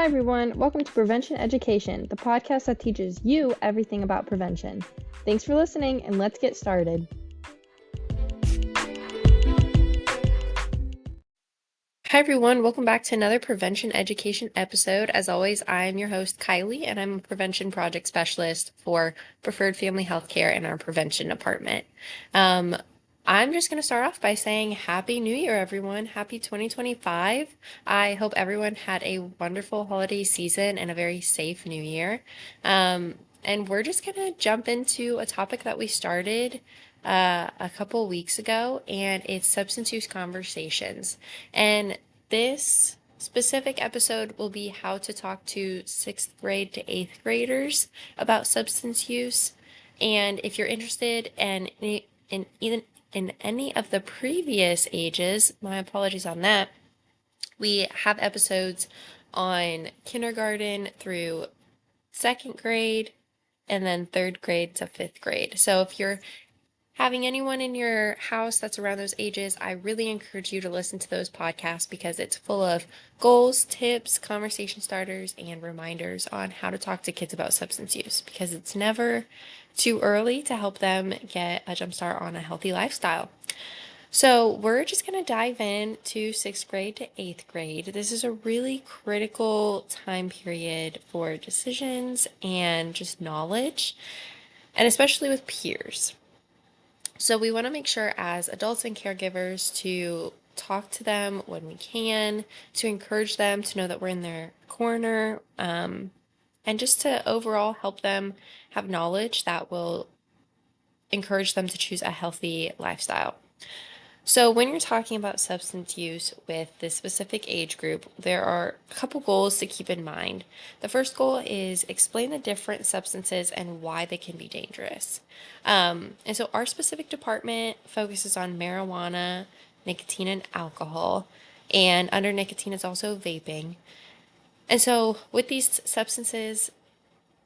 Hi everyone, welcome to Prevention Education, the podcast that teaches you everything about prevention. Thanks for listening, and let's get started. Hi everyone, welcome back to another Prevention Education episode. As always, I am your host, Kylie, and I'm a Prevention Project Specialist for Preferred Family Healthcare in our Prevention Department. I'm just going to start off by saying Happy New Year, everyone. Happy 2025. I hope everyone had a wonderful holiday season and a very safe New Year. And we're just going to jump into a topic that we started a couple weeks ago, and it's substance use conversations. And this specific episode will be how to talk to 6th grade to 8th graders about substance use. And if you're interested in any of the previous ages, my apologies on that, we have episodes on kindergarten through 2nd grade and then 3rd grade to 5th grade. So if you're having anyone in your house that's around those ages, I really encourage you to listen to those podcasts because it's full of goals, tips, conversation starters, and reminders on how to talk to kids about substance use, because it's never too early to help them get a jumpstart on a healthy lifestyle. So we're just going to dive in to 6th grade to 8th grade. This is a really critical time period for decisions and just knowledge, and especially with peers. So we want to make sure as adults and caregivers to talk to them when we can, to encourage them to know that we're in their corner, and just to overall help them have knowledge that will encourage them to choose a healthy lifestyle. So when you're talking about substance use with this specific age group, there are a couple goals to keep in mind. The first goal is explain the different substances and why they can be dangerous. And so our specific department focuses on marijuana, nicotine, and alcohol. And under nicotine is also vaping. And so with these substances,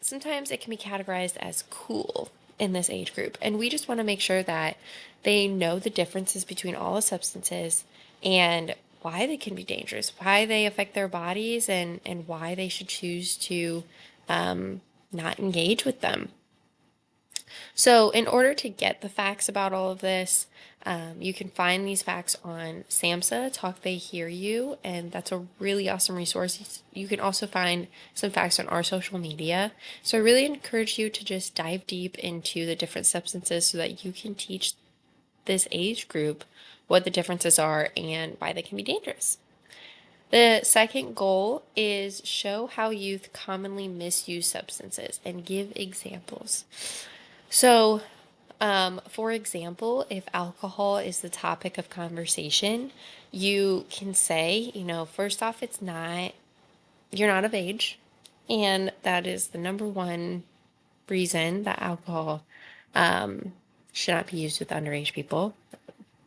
sometimes it can be categorized as cool in this age group. And we just want to make sure that they know the differences between all the substances and why they can be dangerous, why they affect their bodies, and why they should choose to not engage with them. So in order to get the facts about all of this, you can find these facts on SAMHSA, Talk They Hear You, and that's a really awesome resource. You can also find some facts on our social media. So I really encourage you to just dive deep into the different substances so that you can teach this age group what the differences are and why they can be dangerous. The second goal is show how youth commonly misuse substances and give examples. So, for example, if alcohol is the topic of conversation, you can say, first off, you're not of age, and that is the number one reason that alcohol should not be used with underage people.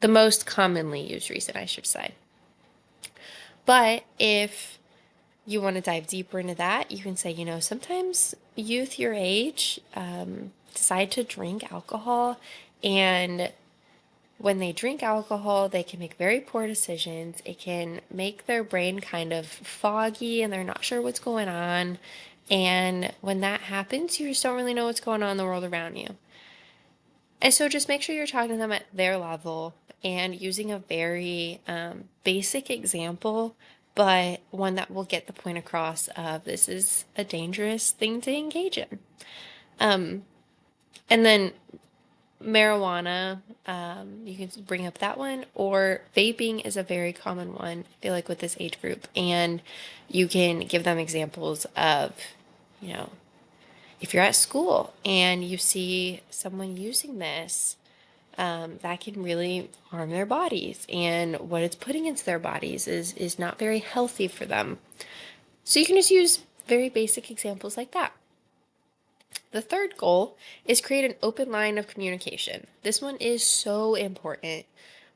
The most commonly used reason, I should say. But if you want to dive deeper into that, you can say, sometimes youth your age decide to drink alcohol, and when they drink alcohol, they can make very poor decisions. It can make their brain kind of foggy and they're not sure what's going on. And when that happens, you just don't really know what's going on in the world around you. And so just make sure you're talking to them at their level and using a very basic example, but one that will get the point across of this is a dangerous thing to engage in. And then marijuana, you can bring up that one, or vaping is a very common one, I feel like, with this age group. And you can give them examples of, if you're at school and you see someone using this, that can really harm their bodies, and what it's putting into their bodies is not very healthy for them. So you can just use very basic examples like that. The third goal is create an open line of communication. This one is so important.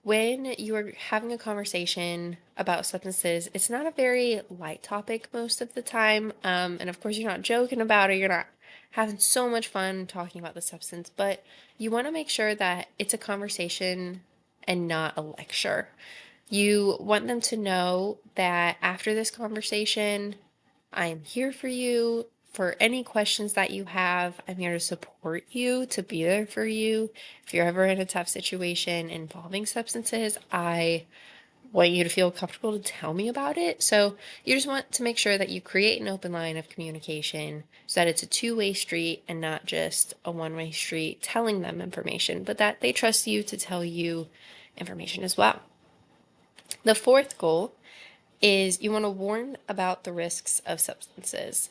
When you are having a conversation about substances, it's not a very light topic most of the time. And of course, you're not joking about it. You're not having so much fun talking about the substance, but you want to make sure that it's a conversation and not a lecture. You want them to know that after this conversation, I am here for you. For any questions that you have, I'm here to support you, to be there for you. If you're ever in a tough situation involving substances, I want you to feel comfortable to tell me about it. So you just want to make sure that you create an open line of communication so that it's a two-way street and not just a one-way street telling them information, but that they trust you to tell you information as well. The fourth goal is you want to warn about the risks of substances.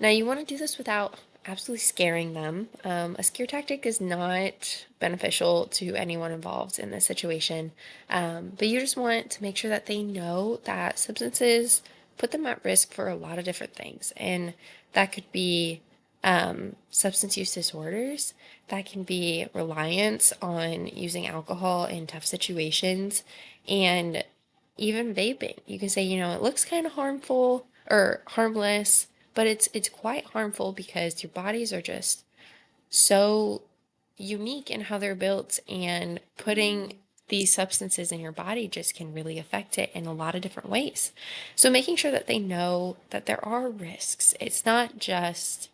Now, you want to do this without absolutely scaring them. A scare tactic is not beneficial to anyone involved in this situation, but you just want to make sure that they know that substances put them at risk for a lot of different things. And that could be substance use disorders, that can be reliance on using alcohol in tough situations, and even vaping. You can say, it looks kind of harmful or harmless, but it's quite harmful because your bodies are just so unique in how they're built, and putting these substances in your body just can really affect it in a lot of different ways. So making sure that they know that there are risks. It's not just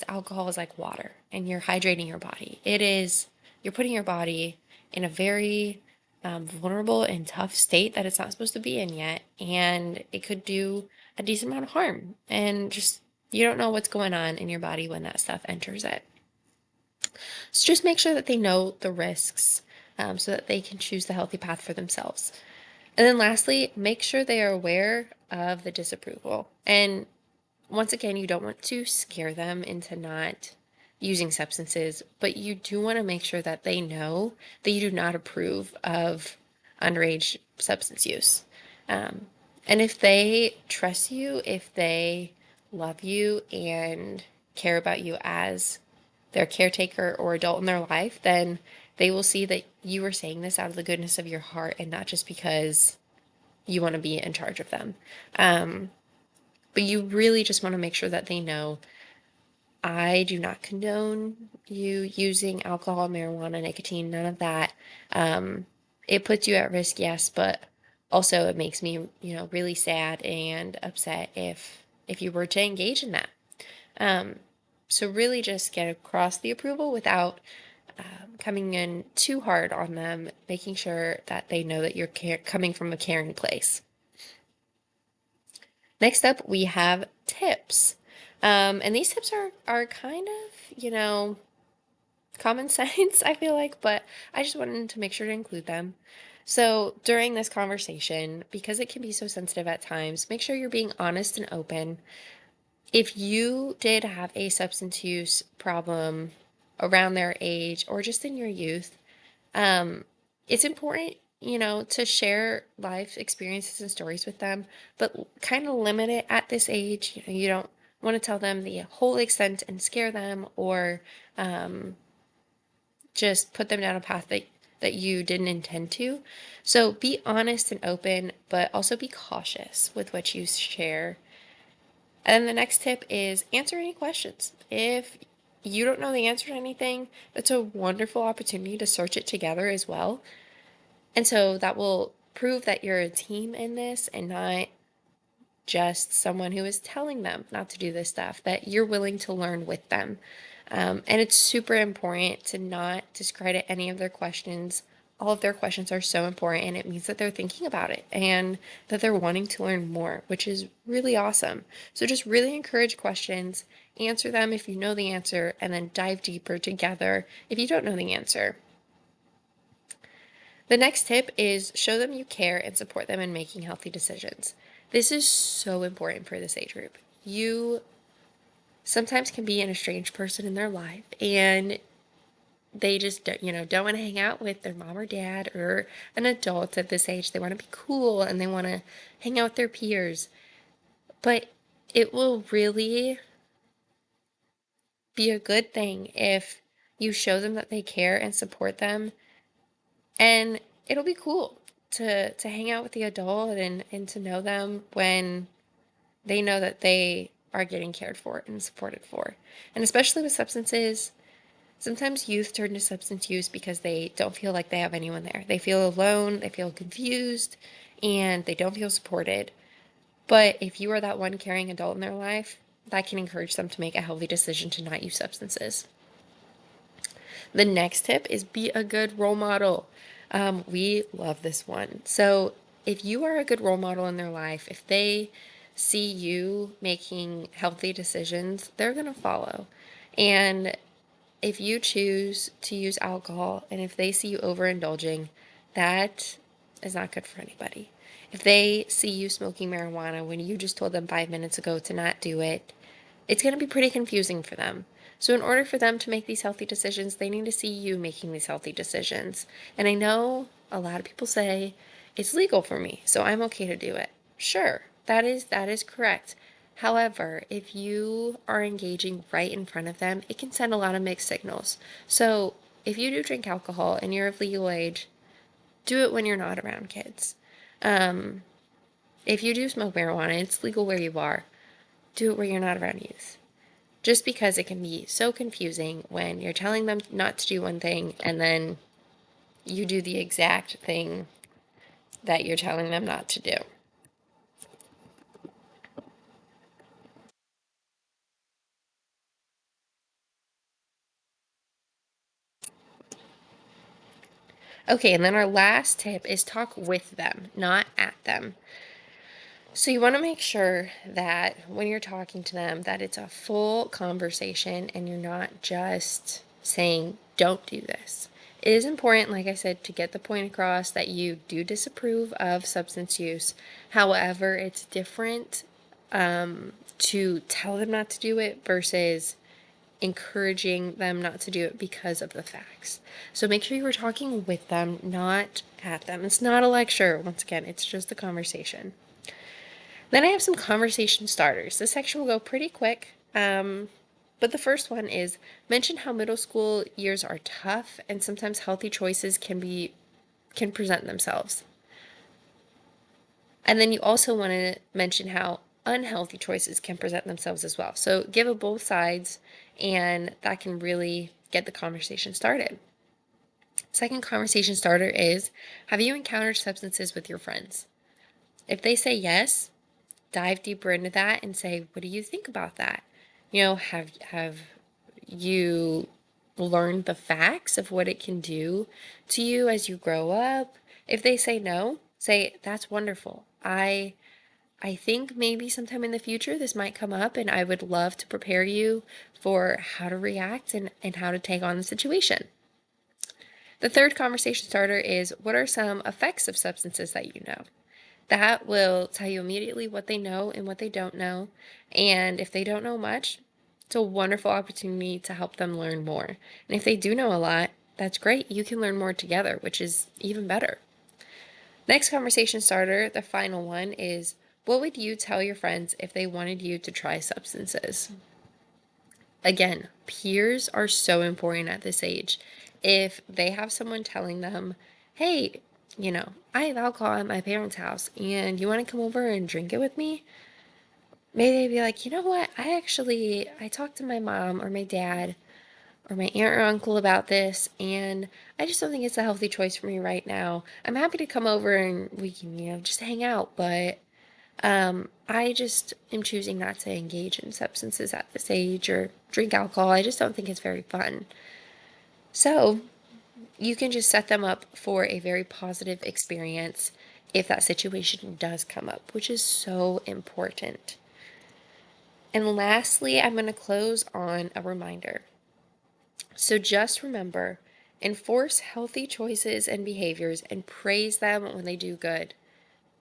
alcohol is like water and you're hydrating your body. You're putting your body in a very vulnerable and tough state that it's not supposed to be in yet, and it could do a decent amount of harm. And just you don't know what's going on in your body when that stuff enters it. So just make sure that they know the risks, so that they can choose the healthy path for themselves. And then lastly, make sure they are aware of the disapproval. And once again, you don't want to scare them into not using substances, but you do want to make sure that they know that you do not approve of underage substance use. Um, and if they trust you, if they love you and care about you as their caretaker or adult in their life, then they will see that you are saying this out of the goodness of your heart and not just because you want to be in charge of them. But you really just want to make sure that they know I do not condone you using alcohol, marijuana, nicotine, none of that. It puts you at risk, yes, but also it makes me, really sad and upset if you were to engage in that. Um, so really just get across the approval without coming in too hard on them, making sure that they know that you're coming from a caring place. Next up, we have tips. And these tips are kind of, common sense, I feel like, but I just wanted to make sure to include them. So during this conversation, because it can be so sensitive at times, make sure you're being honest and open. If you did have a substance use problem around their age or just in your youth, um, it's important, to share life experiences and stories with them, but kind of limit it at this age. You don't want to tell them the whole extent and scare them, or just put them down a path that you didn't intend to. So be honest and open, but also be cautious with what you share. And then the next tip is answer any questions. If you don't know the answer to anything, that's a wonderful opportunity to search it together as well. And so that will prove that you're a team in this and not just someone who is telling them not to do this stuff, that you're willing to learn with them. And it's super important to not discredit any of their questions. All of their questions are so important, and it means that they're thinking about it and that they're wanting to learn more, which is really awesome. So just really encourage questions, answer them if you know the answer, and then dive deeper together if you don't know the answer. The next tip is show them you care and support them in making healthy decisions. This is so important for this age group. You sometimes can be an estranged person in their life, and they just don't want to hang out with their mom or dad or an adult at this age. They want to be cool and they want to hang out with their peers. But it will really be a good thing if you show them that they care and support them, and it'll be cool to hang out with the adult and to know them when they know that they are getting cared for and supported for. And especially with substances, sometimes youth turn to substance use because they don't feel like they have anyone there. They feel alone, they feel confused, and they don't feel supported. But if you are that one caring adult in their life, that can encourage them to make a healthy decision to not use substances. The next tip is be a good role model. We love this one. So, if you are a good role model in their life, if they see you making healthy decisions, they're going to follow. And if you choose to use alcohol and if they see you overindulging, that is not good for anybody. If they see you smoking marijuana when you just told them 5 minutes ago to not do it, it's going to be pretty confusing for them. So, in order for them to make these healthy decisions, they need to see you making these healthy decisions. And I know a lot of people say it's legal for me, so I'm okay to do it. Sure, that is correct. However, if you are engaging right in front of them, it can send a lot of mixed signals. So, if you do drink alcohol and you're of legal age, do it when you're not around kids. Um, if you do smoke marijuana, it's legal where you are. Do it where you're not around youth, just because it can be so confusing when you're telling them not to do one thing and then you do the exact thing that you're telling them not to do. Okay, and then our last tip is talk with them, not at them. So you want to make sure that when you're talking to them that it's a full conversation and you're not just saying don't do this. It is important, like I said, to get the point across that you do disapprove of substance use. However, it's different to tell them not to do it versus encouraging them not to do it because of the facts. So make sure you are talking with them, not at them. It's not a lecture, once again, it's just a conversation. Then I have some conversation starters. This section will go pretty quick. But the first one is mention how middle school years are tough and sometimes healthy choices can present themselves. And then you also want to mention how unhealthy choices can present themselves as well. So give it both sides, and that can really get the conversation started. Second conversation starter is, have you encountered substances with your friends? If they say yes, dive deeper into that and say, what do you think about that? Have you learned the facts of what it can do to you as you grow up? If they say no, say, that's wonderful. I think maybe sometime in the future this might come up, and I would love to prepare you for how to react and how to take on the situation. The third conversation starter is, what are some effects of substances that you know? That will tell you immediately what they know and what they don't know. And if they don't know much, it's a wonderful opportunity to help them learn more. And if they do know a lot, that's great. You can learn more together, which is even better. Next conversation starter, the final one, is, what would you tell your friends if they wanted you to try substances? Again, peers are so important at this age. If they have someone telling them, hey, I have alcohol at my parents' house and you want to come over and drink it with me? Maybe they'd be like, you know what? I talked to my mom or my dad or my aunt or uncle about this, and I just don't think it's a healthy choice for me right now. I'm happy to come over and we can, just hang out, but I just am choosing not to engage in substances at this age or drink alcohol. I just don't think it's very fun. So you can just set them up for a very positive experience if that situation does come up, which is so important. And lastly, I'm going to close on a reminder. So just remember, enforce healthy choices and behaviors and praise them when they do good.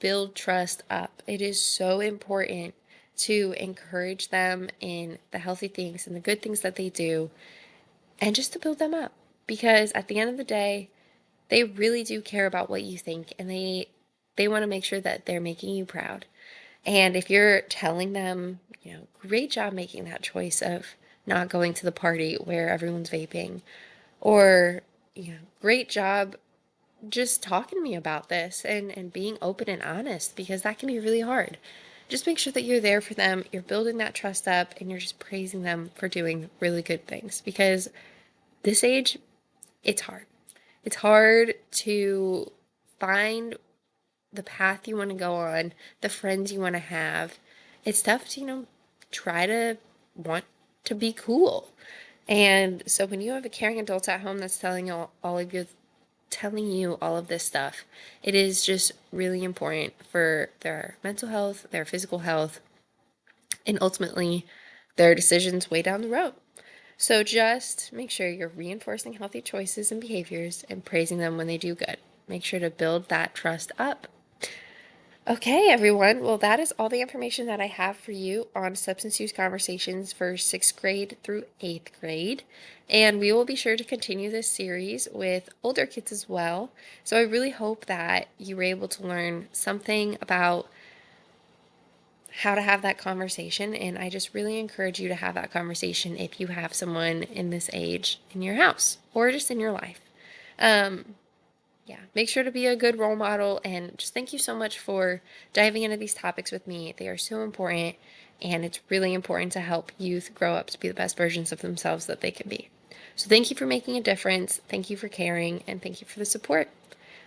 Build trust up. It is so important to encourage them in the healthy things and the good things that they do, and just to build them up, because at the end of the day, they really do care about what you think, and they want to make sure that they're making you proud. And if you're telling them, great job making that choice of not going to the party where everyone's vaping, or great job just talking to me about this and being open and honest, because that can be really hard. Just make sure that you're there for them, you're building that trust up, and you're just praising them for doing really good things, because this age, it's hard. It's hard to find the path you want to go on, the friends you want to have. It's tough to, try to want to be cool. And so when you have a caring adult at home that's telling you all of this stuff, it is just really important for their mental health, their physical health, and ultimately their decisions way down the road. So just make sure you're reinforcing healthy choices and behaviors and praising them when they do good. Make sure to build that trust up. Okay, everyone. Well, that is all the information that I have for you on substance use conversations for 6th grade through 8th grade. And we will be sure to continue this series with older kids as well. So I really hope that you were able to learn something about how to have that conversation. And I just really encourage you to have that conversation if you have someone in this age in your house or just in your life. Yeah, make sure to be a good role model, and just thank you so much for diving into these topics with me. They are so important, and it's really important to help youth grow up to be the best versions of themselves that they can be. So thank you for making a difference. Thank you for caring, and thank you for the support.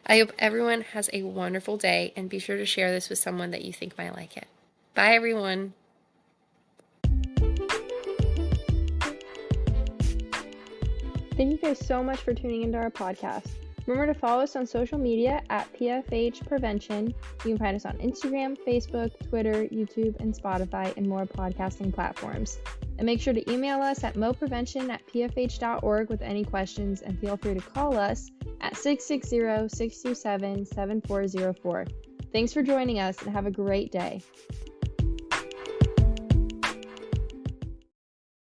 I hope everyone has a wonderful day, and be sure to share this with someone that you think might like it. Bye, everyone. Thank you guys so much for tuning into our podcast. Remember to follow us on social media at PFH Prevention. You can find us on Instagram, Facebook, Twitter, YouTube, and Spotify, and more podcasting platforms. And make sure to email us at moprevention@pfh.org with any questions, and feel free to call us at 660-627-7404. Thanks for joining us, and have a great day.